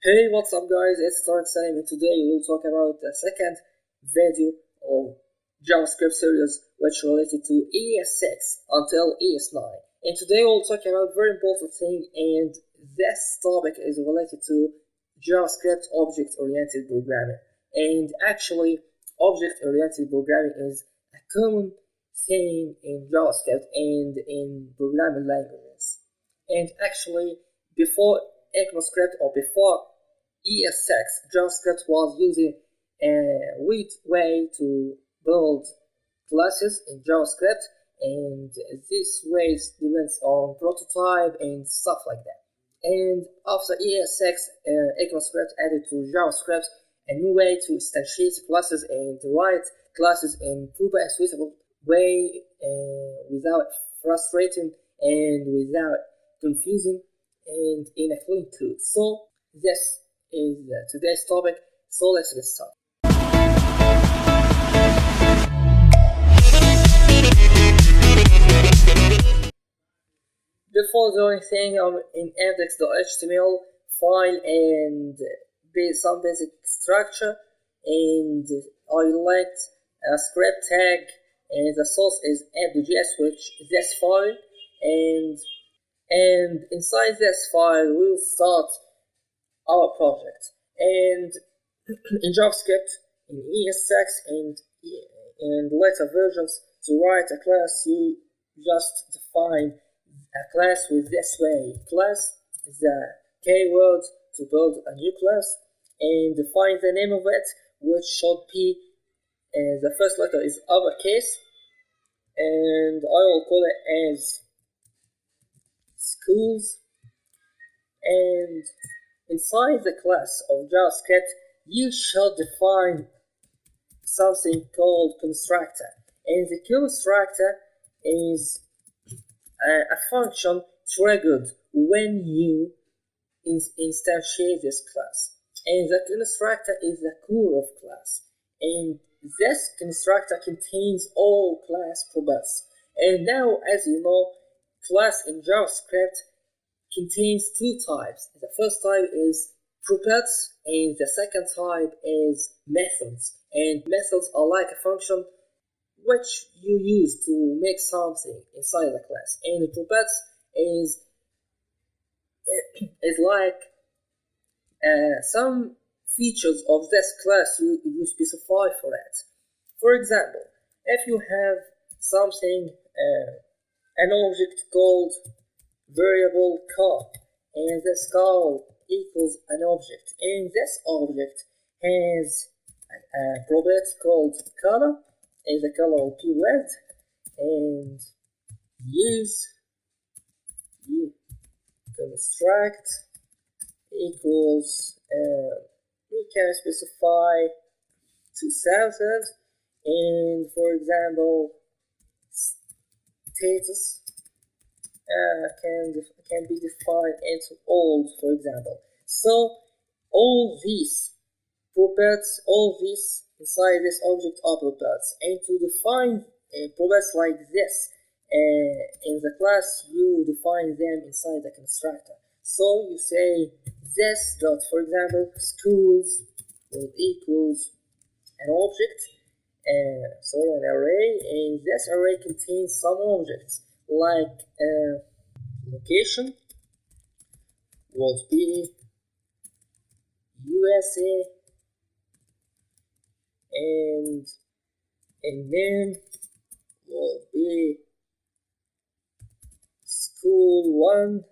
Hey, what's up guys, it's Tarek and today we'll talk about the second video of JavaScript series which related to es6 until es9. And today we'll talk about a very important thing, and this topic is related to JavaScript object-oriented programming. And actually, object-oriented programming is a common thing in JavaScript and in programming languages. And actually, before ECMAScript or before es6, JavaScript was using a weird way to build classes in JavaScript, and this way depends on prototype and stuff like that. And after es6, ECMAScript added to JavaScript a new way to instantiate classes and write classes in proper and suitable way, without frustrating and without confusing and in a clean code. So this is today's topic, so let's get started. Before doing anything, I'm in index.html file and some basic structure, and I linked a script tag, and the source is app.js, which is this file, and inside this file we'll start our project. And in JavaScript, in es6 and later versions, to write a class you just define a class with this way. Class is the keyword to build a new class, and define the name of it, which should be the first letter is uppercase, and I will call it as schools. And inside the class of JavaScript, you should define something called constructor, and the constructor is a function triggered when you instantiate this class, and the constructor is the core of class, and this constructor contains all class properties. And now, as you know, class in JavaScript contains two types. The first type is properties, and the second type is methods. And methods are like a function which you use to make something inside the class, and the properties is like some features of this class you specify for it. For example, if you have something, an object called variable car, and this car equals an object, and this object has a property called color, and the color will be red, and use construct equals, we can specify 2000, and for example status can be defined into old, for example. So all these properties, all these inside this object are properties, and to define properties like this in the class, you define them inside the constructor. So you say this dot, for example, schools will equals an object, an array, and this array contains some objects like location would be USA, and name will be school 1,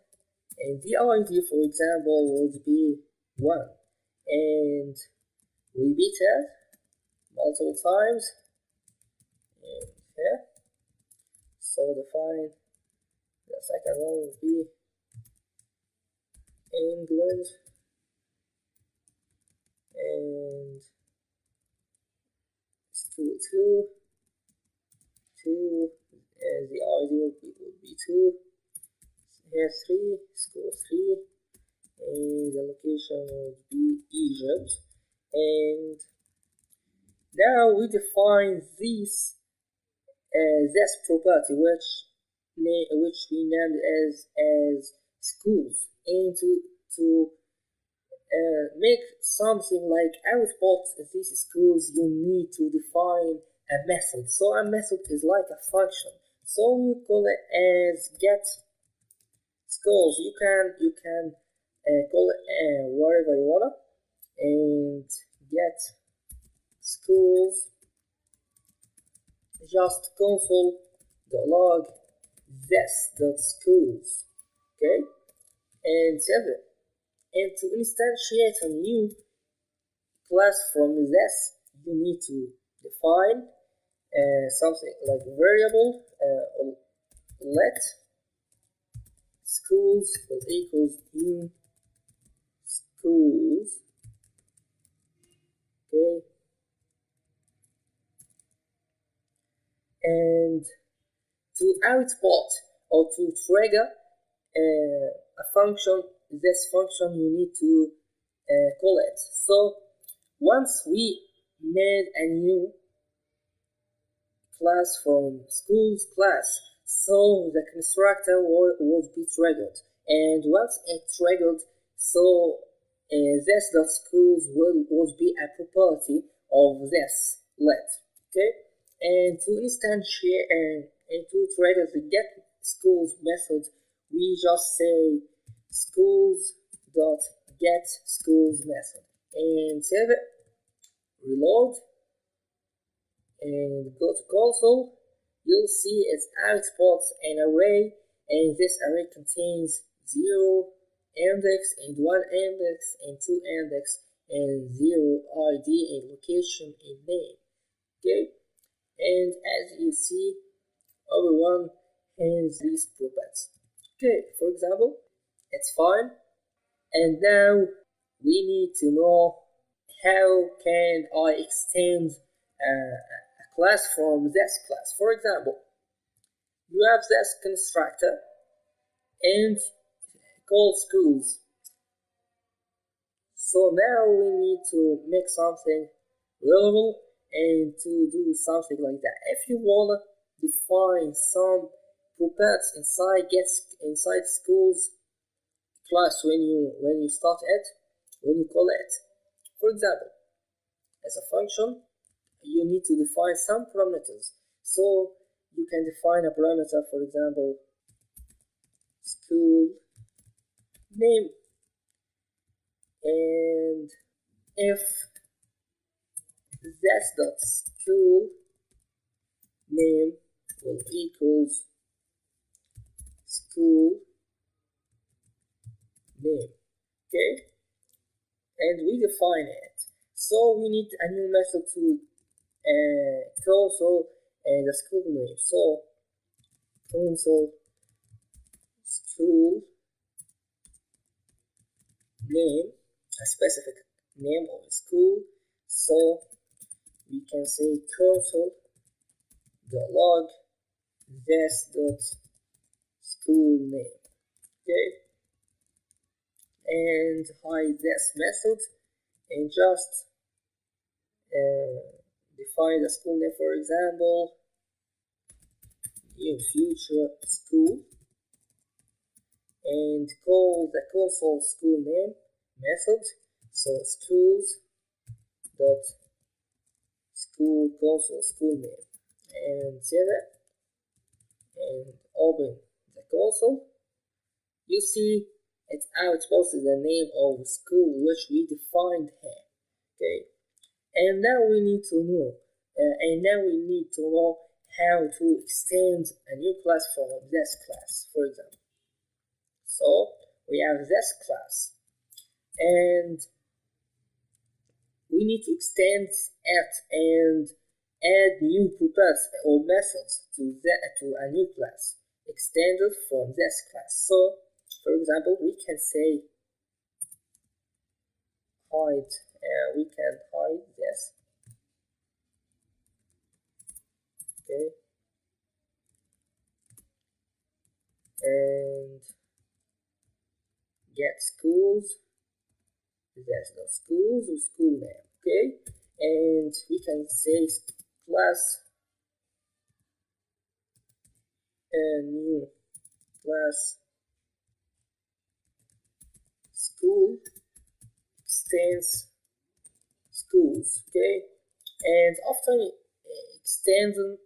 and the ID, for example, would be 1, and repeat it multiple times. And here, so define the second one will be England, and school 2, and the ID would be 2. Here 3, school 3, and the location would be Egypt. And now we define this property which we named as schools, and to make something like output these schools, you need to define a method. So a method is like a function. So we call it as get schools. You can call it wherever you wanna, and get schools, just console.log this.schools, okay, and save it. And to instantiate a new class from this, you need to define something like variable let schools will equals new schools, okay, and to output or to trigger a function, this function you need to call it. So once we made a new class from schools class, so the constructor will be triggered, and once it triggered, so this.schools will be a property of this let, okay, and to instantiate and to trigger the get schools method, we just say schools dot get schools method and save it, reload, and go to console. You'll see it outputs an array, and this array contains 0 index and 1 index and 2 index and 0 ID and location and name, okay, and as you see everyone has these properties, okay. For example, it's fine, and now we need to know how can I extend a class from this class. For example, you have this constructor and call schools. So now we need to make something relevant and to do something like that. If you wanna define some properties inside schools class when you start it, when you call it, for example, as a function, you need to define some parameters. So you can define a parameter, for example, school name, and if this.school name will equals school name, okay, and we define it. So we need a new method to console the school name. So console school name, a specific name of a school. So we can say console.log this.school name, okay, and hide this method and just define the school name, for example, in future school, and call the console school name method. So schools dot school console school name, and save it and open the console. You see it outputs the name of the school which we defined here, okay, and now we need to know how to extend a new class from this class, for example. So we have this class, and we need to extend it and add new properties or methods to a new class extended from this class. So for example, we can say hide, we can hide this, okay, and get schools, that's the schools or school name, okay, and we can say class new class school contains schools, okay? And after extending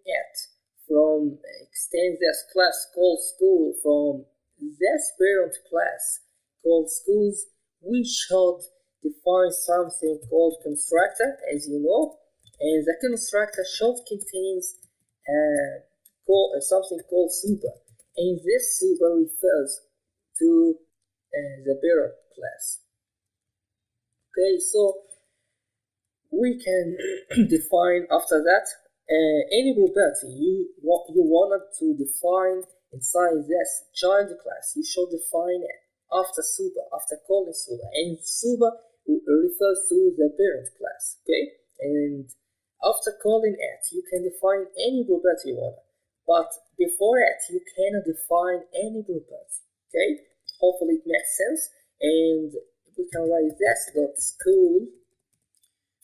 this class called school from this parent class called schools, we should define something called constructor, as you know, and the constructor should contains something called super, and this super refers to the parent class. Okay, so we can define after that any property you wanted to define inside this child class. You should define it after super, after calling super, and super refers to the parent class. Okay, and after calling it, you can define any property you want, but before it, you cannot define any property. Okay, hopefully it makes sense, and we can write this dot school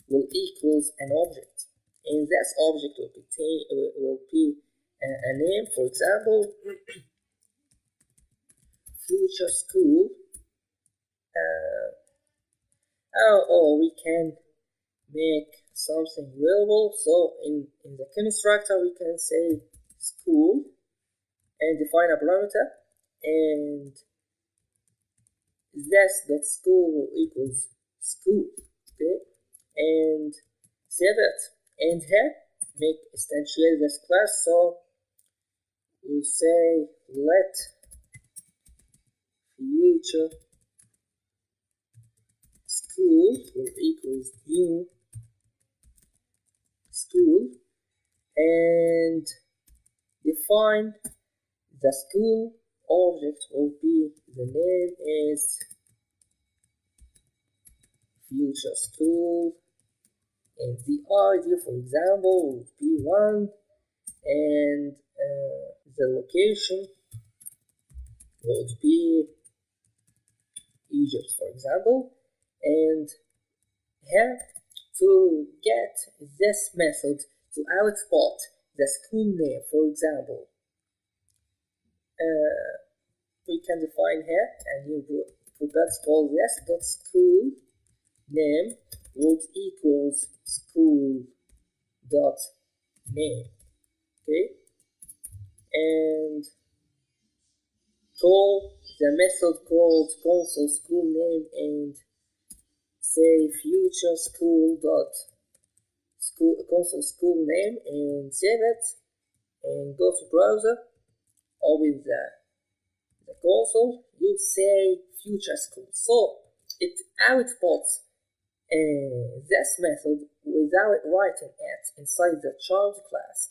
will equals an object, and this object will be a name, for example, future school, or we can make something reliable. So in the constructor we can say school and define a parameter, and this dot school will equals school, okay, and save it, and here make instantiate this class. So we say let future school will equals new school, and define the school object will be the name is future school, and the ID, for example, would be 1, and the location would be Egypt, for example. And here, to get this method to output the school name, for example, we can define here a new property called this dot school name would equals school dot name, okay, and call the method called console school name and say future school dot console school name, and save it, and go to browser, open the console, you say future school. So it outputs this method without writing it inside the child class.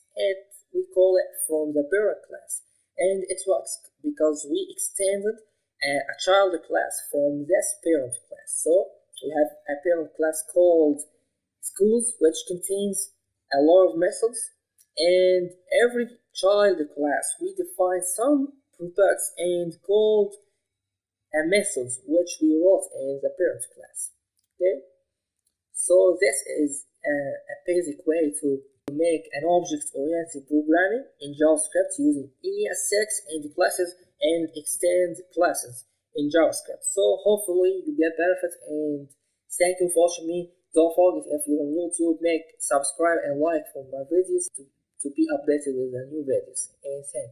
We call it from the parent class, and it works because we extended a child class from this parent class. So we have a parent class called schools, which contains a lot of methods, and every child class we define some properties and called a methods which we wrote in the parent class. Okay, so this is a basic way to make an object-oriented programming in JavaScript using es6 and classes and extend classes in JavaScript. So hopefully you get benefit, and thank you for watching me. Don't forget, if you're on YouTube, subscribe and like for my videos to be updated with the new videos. And thank you.